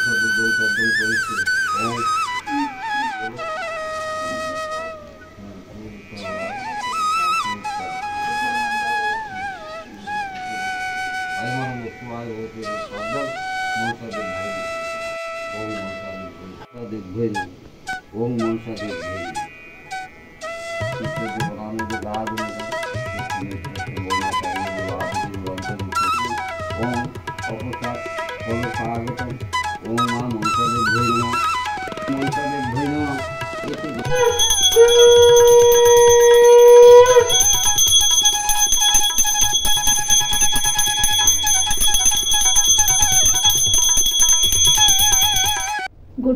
Good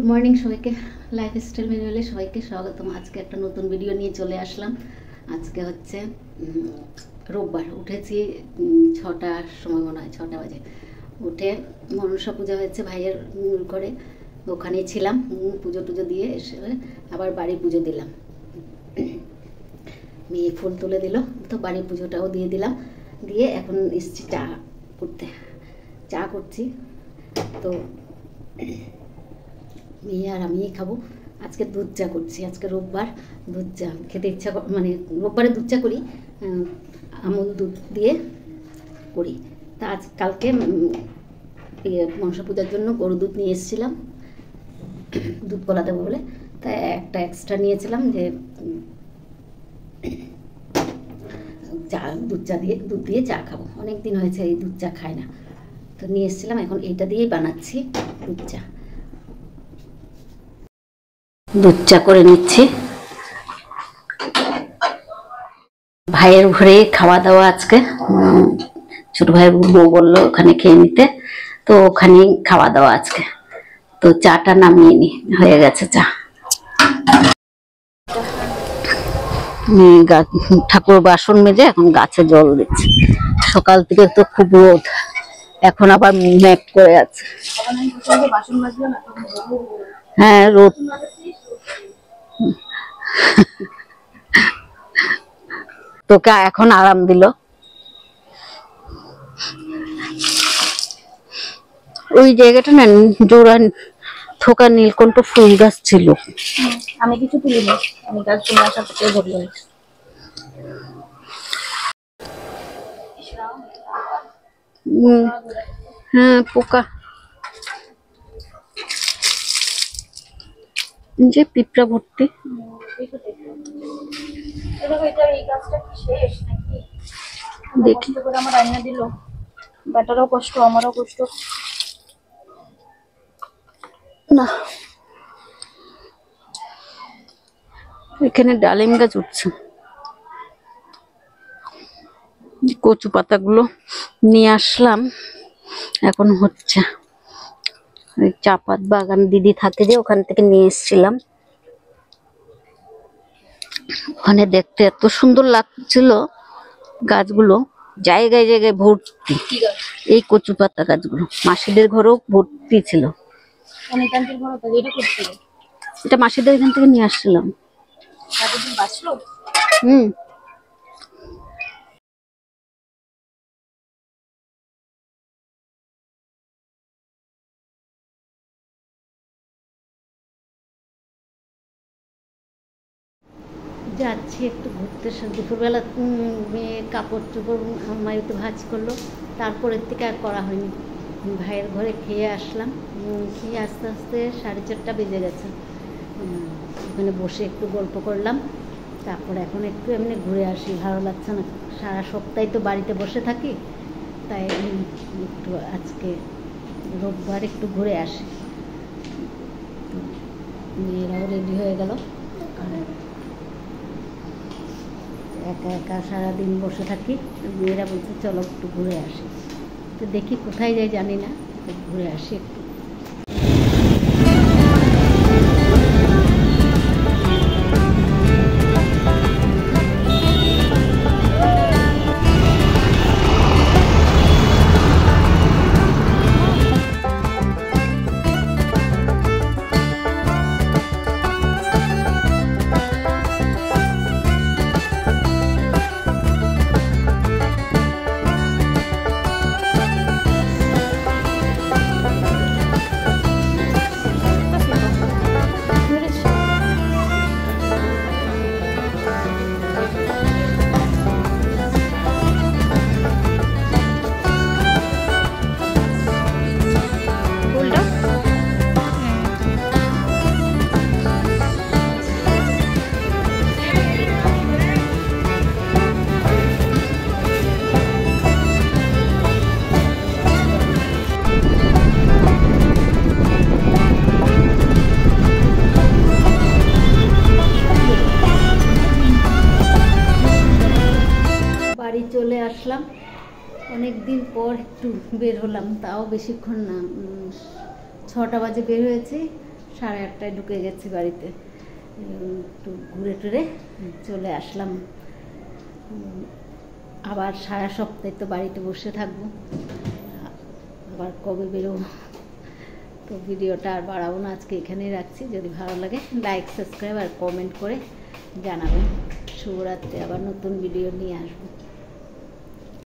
morning सबाइके lifestyle मैनुअले सबाइके स्वागतम। आज के एक नतून भिडियो निये चले आसलाम। आज के होच्छे रविवार। उठेছি 6টার সময় মনে হয় 6টা বাজে। উঠে মনসা পূজা হয়েছে ভাইয়ের ঘরে, ওখানেই ছিলাম। পুজো টুজো দিয়ে এসে আবার বাড়ি পুজো দিলাম। মেয়ে ফুল তুলে দিল, তো বাড়ি পুজোটাও দিয়ে দিলাম। দিয়ে এখন এসেছি চা করতে। চা করছি তো মেয়ে আর আমি খাবো। আজকে দুধ চা করছি। আজকে রোববার, দুধ চা খেতে ইচ্ছা মানে রোববারে দুধ চা করি, আমুল দুধ দিয়ে করি। তা আজ কালকে মনসা পূজার জন্য গরু দুধ নিয়ে এসেছিলাম দুধ কলা দেবো বলে, তাই একটা এক্সট্রা নিয়েছিলাম যে চা দুধ দিয়ে চা খাবো। অনেক দিন হয়েছে এই দুধ চা খাই না, তো নিয়ে এসেছিলাম। এখন এইটা দিয়েই বানাচ্ছি দুধ চা। দুধ চা করে নিচ্ছি। ভাইয়ের ঘরে খাওয়া দাওয়া আজকে। ছোট ভাইয়ের বউ বললো ওখানে খেয়ে নিতে, তো ওখানেই খাওয়া দাওয়া আজকে। তো চাটা নামিয়ে নি, হয়ে গেছে চা। ঠাকুর বাসন মেজে এখন গাছে জল দিচ্ছি। সকাল থেকে তো খুব রোদ, এখন আবার মেঘ করে আছে। হ্যাঁ রোদ। তোকে এখন আরাম দিল। ওই জায়গাটা না জোড়া থোকা নীলকণ্ঠ ফুল গাছ ছিল। আমি কিছু তুলিনি, আমি গাছ তুলে আসার থেকে ধরলাম। হ্যাঁ পোকা, যে পিঁপড়া ভর্তি। দেখি আমার রান্না দিল, বাটারও কষ্ট আমারও কষ্ট না। এখানে ডালিম গাছ উঠছে। কচু পাতাগুলো নিয়ে আসলাম, এখন হচ্ছে। চাপাত বাগান দিদি থাকে যে, ওখান থেকে নিয়ে এসেছিলাম। ওখানে দেখতে এত সুন্দর লাগছিল গাছগুলো, জায়গায় জায়গায় ভর্তি এই কচু পাতা গাছগুলো। মাসিদের ঘরেও ভর্তি ছিল। এটা মাসিদের এখান থেকে নিয়ে আসছিলাম। যাচ্ছি একটু ঘুরতে। দুপুরবেলা মেয়ে কাপড় চোপড় মাইতে ভাঁজ করলো, তারপরের থেকে আর করা হয়নি। ভাইয়ের ঘরে খেয়ে আসলাম। খেয়ে আস্তে আস্তে 4:30 বেজে গেছে। ওখানে বসে একটু গল্প করলাম। তারপরে এখন একটু এমনি ঘুরে আসি, ভালো লাগছে না। সারা সপ্তাহে তো বাড়িতে বসে থাকি, তাই একটু আজকে রোববার একটু ঘুরে আসি। মেয়েরাও রেডি হয়ে গেল। একা একা সারাদিন বসে থাকি, মেয়েরা বলছে চলো একটু ঘুরে আসি। তো দেখি কোথায় যাই জানি না, ঘুরে আসি একটু। একটু বের হলাম, তাও বেশিক্ষণ না, 6টা বাজে বের হয়েছি, 8:30টায় ঢুকে গেছি বাড়িতে। একটু ঘুরে টুরে চলে আসলাম। আবার সারা সপ্তাহে তো বাড়িতে বসে থাকবো, আবার কবে বেরোবো। তো ভিডিওটা আর বাড়াবো না, আজকে এখানেই রাখছি। যদি ভালো লাগে লাইক, সাবস্ক্রাইব আর কমেন্ট করে জানাবেন। শুভরাত্রি, আবার নতুন ভিডিও নিয়ে আসবো।